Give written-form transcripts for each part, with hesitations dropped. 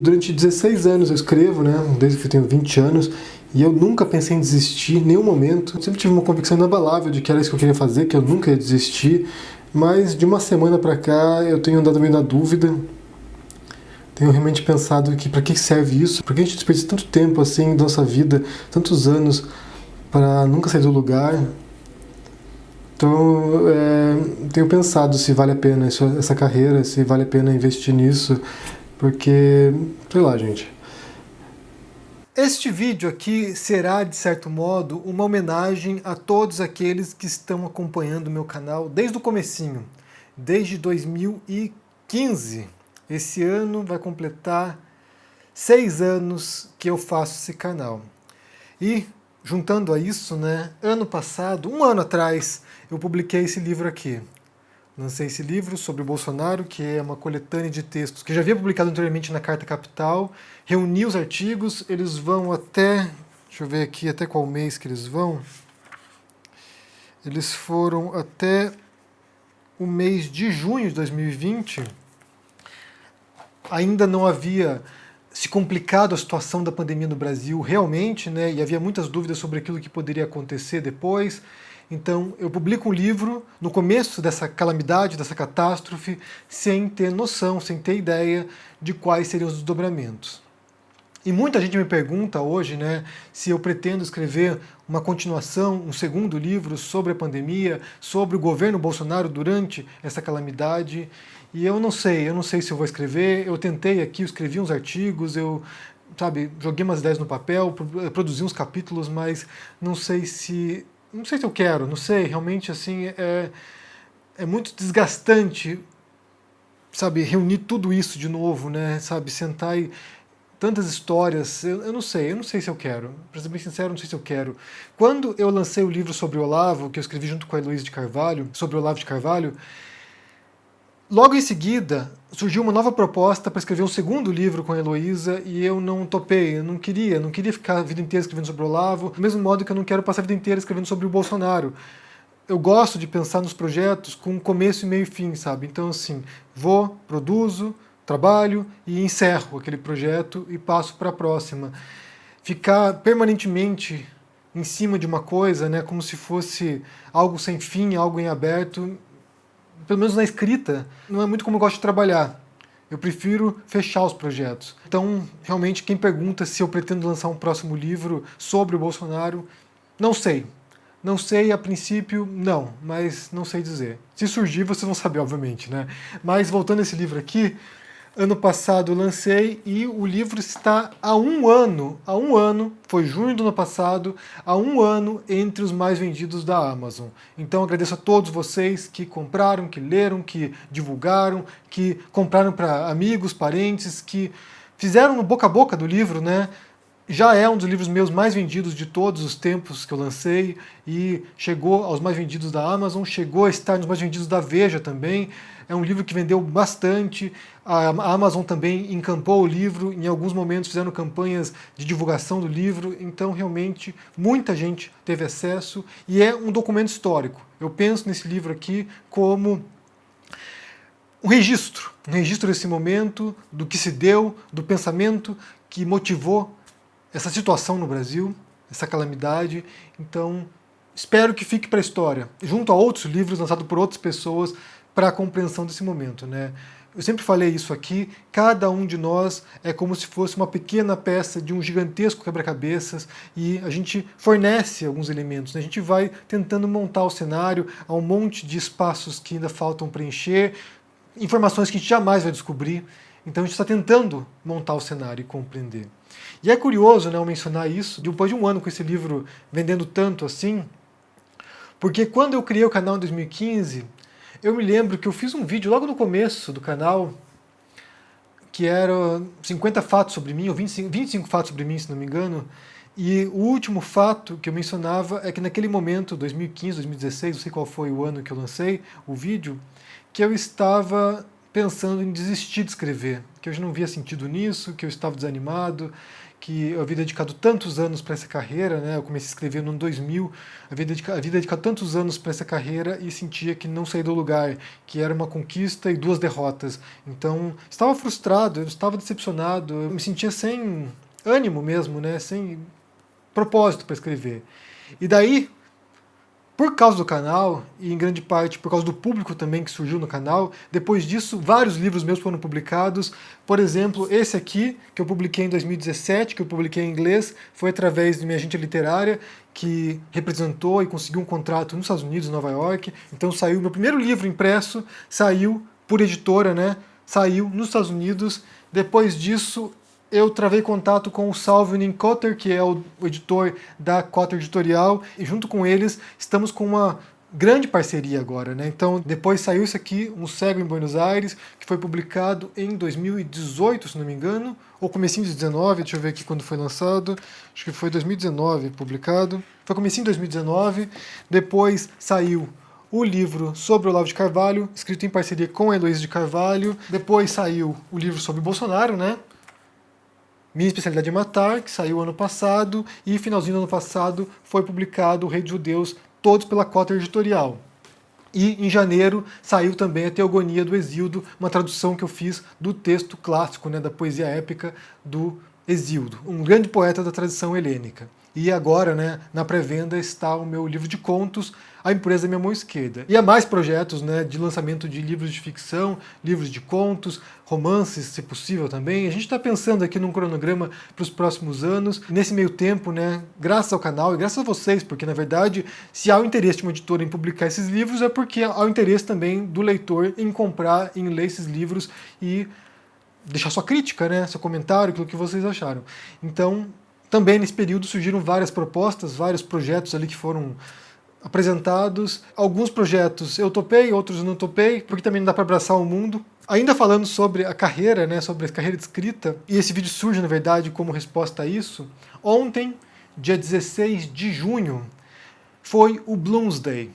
Durante 16 anos eu escrevo, né, desde que eu tenho 20 anos, e eu nunca pensei em desistir em nenhum momento. Eu sempre tive uma convicção inabalável de que era isso que eu queria fazer, que eu nunca ia desistir, mas de uma semana pra cá eu tenho andado meio na dúvida. Tenho realmente pensado que para que serve isso? Por que a gente desperdiça tanto tempo assim da nossa vida, tantos anos, para nunca sair do lugar? Então, tenho pensado se vale a pena essa carreira, se vale a pena investir nisso, porque, sei lá, gente. Este vídeo aqui será, de certo modo, uma homenagem a todos aqueles que estão acompanhando o meu canal desde o comecinho, desde 2015. Esse ano vai completar 6 anos que eu faço esse canal. E, juntando a isso, né, ano passado, um ano atrás, eu publiquei esse livro aqui. Lancei esse livro sobre o Bolsonaro, que é uma coletânea de textos que já havia publicado anteriormente na Carta Capital. Reuni os artigos, eles vão até... Deixa eu ver aqui até qual mês que eles vão. Eles foram até o mês de junho de 2020. Ainda não havia se complicado a situação da pandemia no Brasil realmente, né? E havia muitas dúvidas sobre aquilo que poderia acontecer depois. Então, eu publico um livro no começo dessa calamidade, dessa catástrofe, sem ter noção, sem ter ideia de quais seriam os desdobramentos. E muita gente me pergunta hoje, né, se eu pretendo escrever uma continuação, um segundo livro sobre a pandemia, sobre o governo Bolsonaro durante essa calamidade. E eu não sei se eu vou escrever. Eu tentei aqui, eu escrevi uns artigos, joguei umas ideias no papel, produzi uns capítulos, mas não sei se eu quero, não sei, realmente assim é muito desgastante, sabe, reunir tudo isso de novo, né, sabe, sentar e tantas histórias, eu não sei se eu quero, para ser bem sincero, não sei se eu quero. Quando eu lancei o livro sobre o Olavo, que eu escrevi junto com a Heloísa de Carvalho, sobre o Olavo de Carvalho, logo em seguida surgiu uma nova proposta para escrever um segundo livro com a Heloísa e eu não topei, eu não queria ficar a vida inteira escrevendo sobre o Olavo, do mesmo modo que eu não quero passar a vida inteira escrevendo sobre o Bolsonaro. Eu gosto de pensar nos projetos com começo, meio e fim, sabe? Então, assim, produzo, trabalho e encerro aquele projeto e passo para a próxima. Ficar permanentemente em cima de uma coisa, né, como se fosse algo sem fim, algo em aberto, pelo menos na escrita, não é muito como eu gosto de trabalhar. Eu prefiro fechar os projetos. Então, realmente, quem pergunta se eu pretendo lançar um próximo livro sobre o Bolsonaro, não sei. Não sei, a princípio, não, mas não sei dizer. Se surgir, vocês vão saber, obviamente, né? Mas voltando a esse livro aqui, ano passado eu lancei e o livro está há um ano, foi junho do ano passado, há um ano entre os mais vendidos da Amazon. Então agradeço a todos vocês que compraram, que leram, que divulgaram, que compraram para amigos, parentes, que fizeram no boca a boca do livro, né? Já é um dos livros meus mais vendidos de todos os tempos que eu lancei e chegou aos mais vendidos da Amazon, chegou a estar nos mais vendidos da Veja também. É um livro que vendeu bastante. A Amazon também encampou o livro, em alguns momentos fizeram campanhas de divulgação do livro, então realmente muita gente teve acesso e é um documento histórico. Eu penso nesse livro aqui como um registro desse momento, do que se deu, do pensamento que motivou essa situação no Brasil, essa calamidade. Então, espero que fique para a história, junto a outros livros lançados por outras pessoas, para a compreensão desse momento, né? Eu sempre falei isso aqui, cada um de nós é como se fosse uma pequena peça de um gigantesco quebra-cabeças e a gente fornece alguns elementos, né? A gente vai tentando montar o cenário, há um monte de espaços que ainda faltam preencher, informações que a gente jamais vai descobrir. Então a gente está tentando montar o cenário e compreender. E é curioso, né, eu mencionar isso, depois de um ano com esse livro vendendo tanto assim, porque quando eu criei o canal em 2015, eu me lembro que eu fiz um vídeo logo no começo do canal, que era 50 fatos sobre mim, ou 25 fatos sobre mim, se não me engano, e o último fato que eu mencionava é que naquele momento, 2015, 2016, não sei qual foi o ano que eu lancei o vídeo, que eu estava pensando em desistir de escrever, que eu já não via sentido nisso, que eu estava desanimado, que eu havia dedicado tantos anos para essa carreira, né? Eu comecei a escrever no ano 2000, havia dedicado tantos anos para essa carreira e sentia que não saía do lugar, que era uma conquista e 2 derrotas. Então, estava frustrado, eu estava decepcionado, eu me sentia sem ânimo mesmo, né? Sem propósito para escrever. E daí, por causa do canal, e em grande parte por causa do público também que surgiu no canal, depois disso vários livros meus foram publicados. Por exemplo, esse aqui, que eu publiquei em 2017, que eu publiquei em inglês, foi através de minha agência literária, que representou e conseguiu um contrato nos Estados Unidos, em Nova York. Então saiu, meu primeiro livro impresso, saiu por editora, né? Saiu nos Estados Unidos. Depois disso, eu travei contato com o Salvin Cotter, que é o editor da Cotter Editorial, e junto com eles estamos com uma grande parceria agora, né? Então, depois saiu isso aqui, Um Cego em Buenos Aires, que foi publicado em 2018, se não me engano, ou comecinho de 2019, deixa eu ver aqui quando foi lançado, acho que foi 2019 publicado, foi comecinho de 2019, depois saiu o livro sobre o Olavo de Carvalho, escrito em parceria com a Heloísa de Carvalho, depois saiu o livro sobre Bolsonaro, né? Minha Especialidade é Matar, que saiu ano passado, e finalzinho do ano passado foi publicado O Rei dos Judeus, todos pela Cotter Editorial. E em janeiro saiu também A Teogonia do Hesíodo, uma tradução que eu fiz do texto clássico, né, da poesia épica do Hesíodo, um grande poeta da tradição helênica. E agora, né, na pré-venda está o meu livro de contos, A Impureza da Minha Mão Esquerda. E há mais projetos, né, de lançamento de livros de ficção, livros de contos, romances, se possível também. A gente está pensando aqui num cronograma para os próximos anos. Nesse meio tempo, né, graças ao canal e graças a vocês, porque na verdade, se há o interesse de uma editora em publicar esses livros, é porque há o interesse também do leitor em comprar, em ler esses livros e deixar sua crítica, né, seu comentário, aquilo que vocês acharam. Então, também nesse período surgiram várias propostas, vários projetos ali que foram apresentados. Alguns projetos eu topei, outros não topei, porque também não dá para abraçar o mundo. Ainda falando sobre a carreira, né, sobre a carreira de escrita, e esse vídeo surge, na verdade, como resposta a isso, ontem, dia 16 de junho, foi o Bloomsday.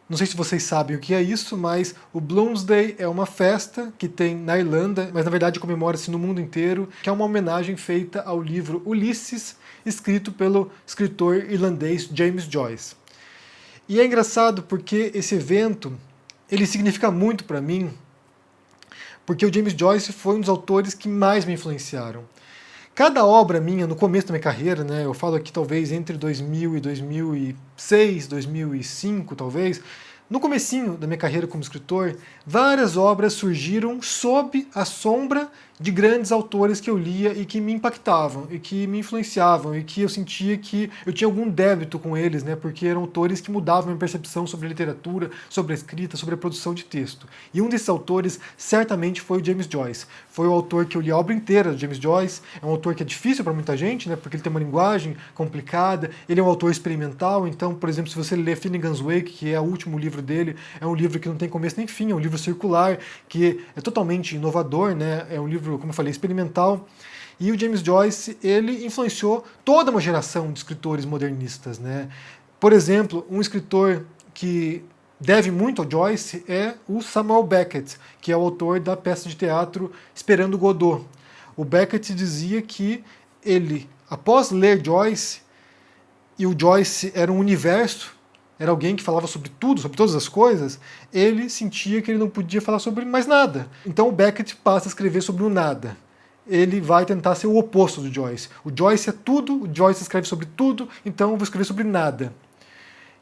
Não sei se vocês sabem o que é isso, mas o Bloomsday é uma festa que tem na Irlanda, mas na verdade comemora-se no mundo inteiro, que é uma homenagem feita ao livro Ulisses, escrito pelo escritor irlandês James Joyce. E é engraçado porque esse evento, ele significa muito para mim, porque o James Joyce foi um dos autores que mais me influenciaram. Cada obra minha, no começo da minha carreira, né, eu falo aqui talvez entre 2000 e 2006, 2005 talvez, no comecinho da minha carreira como escritor, várias obras surgiram sob a sombra de grandes autores que eu lia e que me impactavam, e que me influenciavam, e que eu sentia que eu tinha algum débito com eles, né, porque eram autores que mudavam a minha percepção sobre a literatura, sobre a escrita, sobre a produção de texto. E um desses autores certamente foi o James Joyce. Foi o autor que eu li a obra inteira do James Joyce, é um autor que é difícil para muita gente, né, porque ele tem uma linguagem complicada, ele é um autor experimental, então, por exemplo, se você ler Finnegan's Wake, que é o último livro dele, é um livro que não tem começo nem fim, é um livro circular, que é totalmente inovador, né, é um livro, como eu falei, experimental. E o James Joyce, ele influenciou toda uma geração de escritores modernistas, né. Por exemplo, um escritor que deve muito ao Joyce é o Samuel Beckett, que é o autor da peça de teatro Esperando Godot. O Beckett dizia que ele, após ler Joyce, e o Joyce era um universo, era alguém que falava sobre tudo, sobre todas as coisas, ele sentia que ele não podia falar sobre mais nada. Então o Beckett passa a escrever sobre o nada. Ele vai tentar ser o oposto do Joyce. O Joyce é tudo, o Joyce escreve sobre tudo, então eu vou escrever sobre nada.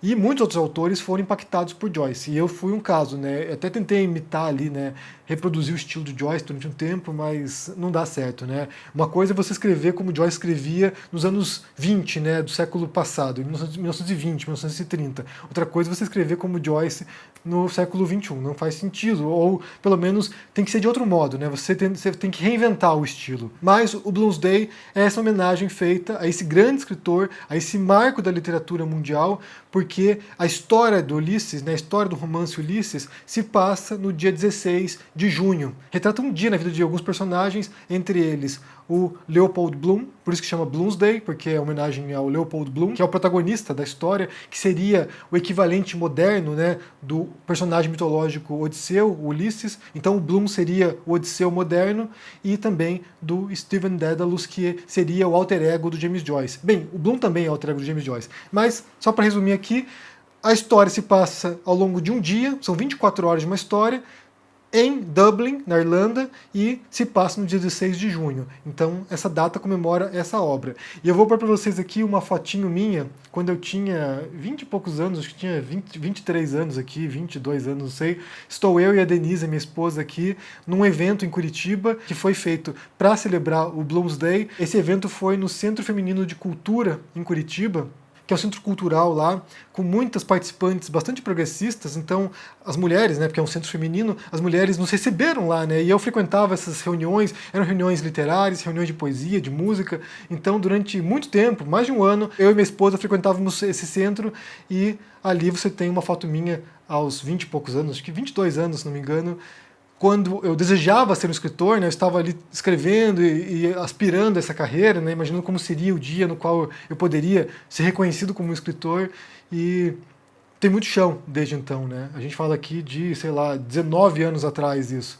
E muitos outros autores foram impactados por Joyce, e eu fui um caso, né? Eu até tentei imitar ali, né? Reproduzir o estilo de Joyce durante um tempo, mas não dá certo, né? Uma coisa é você escrever como Joyce escrevia nos anos 20, né? Do século passado, 1920, 1930. Outra coisa é você escrever como Joyce no século 21, não faz sentido, ou pelo menos tem que ser de outro modo, né? Você tem que reinventar o estilo. Mas o Bloomsday é essa homenagem feita a esse grande escritor, a esse marco da literatura mundial, porque a história do Ulisses, né, a história do romance Ulisses, se passa no dia 16 de junho. Retrata um dia na vida de alguns personagens, entre eles o Leopold Bloom, por isso que chama Bloomsday, porque é homenagem ao Leopold Bloom, que é o protagonista da história, que seria o equivalente moderno, né, do personagem mitológico Odisseu, o Ulisses. Então o Bloom seria o Odisseu moderno, e também do Stephen Dedalus, que seria o alter ego do James Joyce. Bem, o Bloom também é o alter ego do James Joyce, mas só para resumir aqui, a história se passa ao longo de um dia, são 24 horas de uma história, em Dublin, na Irlanda, e se passa no dia 16 de junho. Então, essa data comemora essa obra. E eu vou pôr para vocês aqui uma fotinho minha, quando eu tinha 20 e poucos anos, acho que tinha 23 anos aqui, 22 anos, não sei. Estou eu e a Denise, minha esposa, aqui, num evento em Curitiba, que foi feito para celebrar o Bloomsday. Esse evento foi no Centro Feminino de Cultura, em Curitiba, que é um centro cultural lá, com muitas participantes bastante progressistas. Então as mulheres, né, porque é um centro feminino, as mulheres nos receberam lá, né, e eu frequentava essas reuniões, eram reuniões literárias, reuniões de poesia, de música. Então durante muito tempo, mais de um ano, eu e minha esposa frequentávamos esse centro, e ali você tem uma foto minha aos 20 e poucos anos, acho que 22 anos, se não me engano, quando eu desejava ser um escritor, né, eu estava ali escrevendo e aspirando a essa carreira, né, imaginando como seria o dia no qual eu poderia ser reconhecido como um escritor, e tem muito chão desde então, né? A gente fala aqui de, sei lá, 19 anos atrás isso.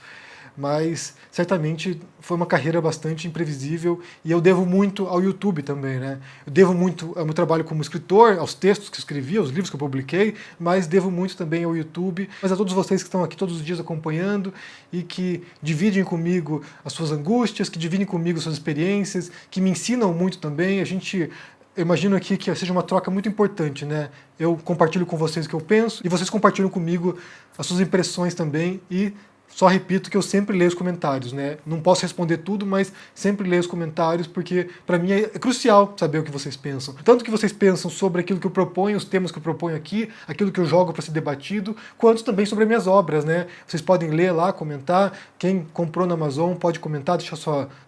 Mas certamente foi uma carreira bastante imprevisível, e eu devo muito ao YouTube também, né? Eu devo muito ao meu trabalho como escritor, aos textos que eu escrevi, aos livros que eu publiquei, mas devo muito também ao YouTube, mas a todos vocês que estão aqui todos os dias acompanhando e que dividem comigo as suas angústias, que dividem comigo as suas experiências, que me ensinam muito também. Eu imagino aqui que seja uma troca muito importante, né? Eu compartilho com vocês o que eu penso e vocês compartilham comigo as suas impressões também, e só repito que eu sempre leio os comentários, né? Não posso responder tudo, mas sempre leio os comentários, porque para mim é crucial saber o que vocês pensam. Tanto que vocês pensam sobre aquilo que eu proponho, os temas que eu proponho aqui, aquilo que eu jogo para ser debatido, quanto também sobre as minhas obras, né? Vocês podem ler lá, comentar. Quem comprou na Amazon pode comentar,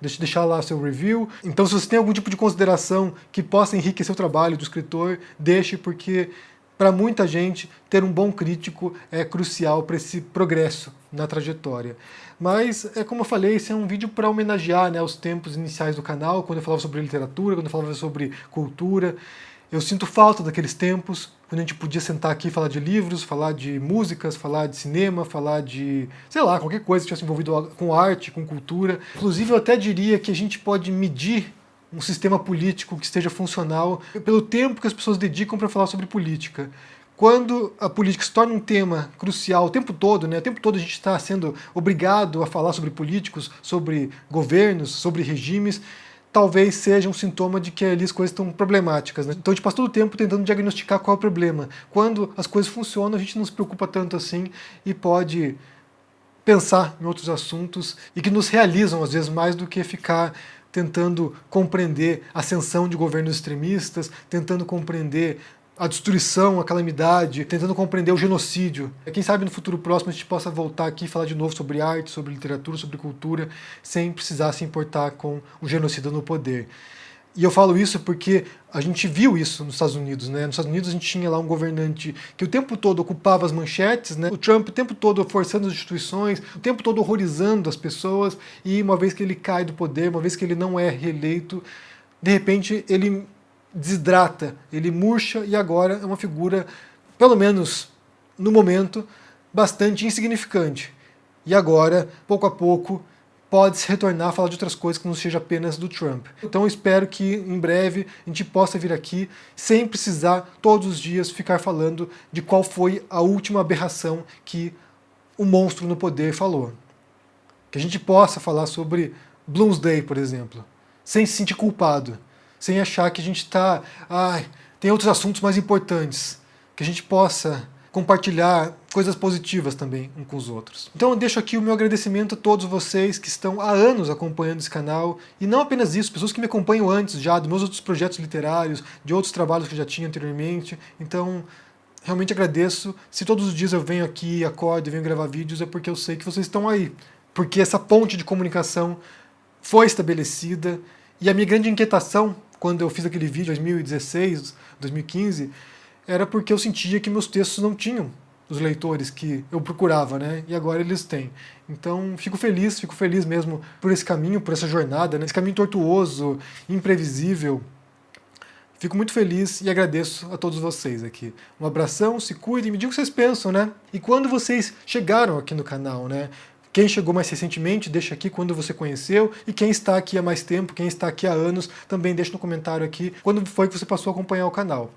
deixar lá seu review. Então, se você tem algum tipo de consideração que possa enriquecer o trabalho do escritor, deixe, porque para muita gente, ter um bom crítico é crucial para esse progresso na trajetória. Mas, como eu falei, esse é um vídeo para homenagear, né, os tempos iniciais do canal, quando eu falava sobre literatura, quando eu falava sobre cultura. Eu sinto falta daqueles tempos, quando a gente podia sentar aqui e falar de livros, falar de músicas, falar de cinema, falar de, sei lá, qualquer coisa que tivesse envolvido com arte, com cultura. Inclusive, eu até diria que a gente pode medir um sistema político que esteja funcional pelo tempo que as pessoas dedicam para falar sobre política. Quando a política se torna um tema crucial o tempo todo, né? O tempo todo a gente está sendo obrigado a falar sobre políticos, sobre governos, sobre regimes, talvez seja um sintoma de que ali as coisas estão problemáticas, né? Então a gente passa todo o tempo tentando diagnosticar qual é o problema. Quando as coisas funcionam, a gente não se preocupa tanto assim e pode pensar em outros assuntos e que nos realizam às vezes mais do que ficar tentando compreender a ascensão de governos extremistas, tentando compreender a destruição, a calamidade, tentando compreender o genocídio. Quem sabe no futuro próximo a gente possa voltar aqui e falar de novo sobre arte, sobre literatura, sobre cultura, sem precisar se importar com o genocida no poder. E eu falo isso porque a gente viu isso nos Estados Unidos, né? Nos Estados Unidos a gente tinha lá um governante que o tempo todo ocupava as manchetes, né? O Trump o tempo todo forçando as instituições, o tempo todo horrorizando as pessoas, e uma vez que ele cai do poder, uma vez que ele não é reeleito, de repente ele desidrata, ele murcha, e agora é uma figura, pelo menos no momento, bastante insignificante. E agora, pouco a pouco, pode-se retornar a falar de outras coisas que não seja apenas do Trump. Então eu espero que em breve a gente possa vir aqui sem precisar todos os dias ficar falando de qual foi a última aberração que o monstro no poder falou. Que a gente possa falar sobre Bloomsday, por exemplo, sem se sentir culpado, sem achar que a gente está... tem outros assuntos mais importantes. Que a gente possa compartilhar coisas positivas também uns com os outros. Então eu deixo aqui o meu agradecimento a todos vocês que estão há anos acompanhando esse canal, e não apenas isso, pessoas que me acompanham antes já, dos meus outros projetos literários, de outros trabalhos que eu já tinha anteriormente. Então, realmente agradeço. Se todos os dias eu venho aqui, acordo e venho gravar vídeos, é porque eu sei que vocês estão aí. Porque essa ponte de comunicação foi estabelecida, e a minha grande inquietação, quando eu fiz aquele vídeo em 2016, 2015, era porque eu sentia que meus textos não tinham dos leitores que eu procurava, né? E agora eles têm. Então fico feliz mesmo por esse caminho, por essa jornada, né? Esse caminho tortuoso, imprevisível. Fico muito feliz e agradeço a todos vocês aqui. Um abração, se cuidem, me digam o que vocês pensam, né? E quando vocês chegaram aqui no canal, né? Quem chegou mais recentemente, deixa aqui quando você conheceu, e quem está aqui há mais tempo, quem está aqui há anos, também deixa no comentário aqui quando foi que você passou a acompanhar o canal.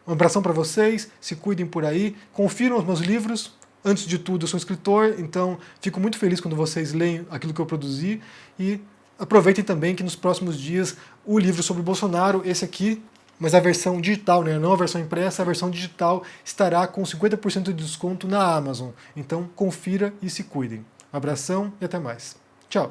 Um abração para vocês, se cuidem por aí, confiram os meus livros. Antes de tudo, eu sou escritor, então fico muito feliz quando vocês leem aquilo que eu produzi, e aproveitem também que nos próximos dias o livro sobre o Bolsonaro, esse aqui, mas a versão digital, né, não a versão impressa, a versão digital estará com 50% de desconto na Amazon. Então confira e se cuidem. Um abração e até mais. Tchau!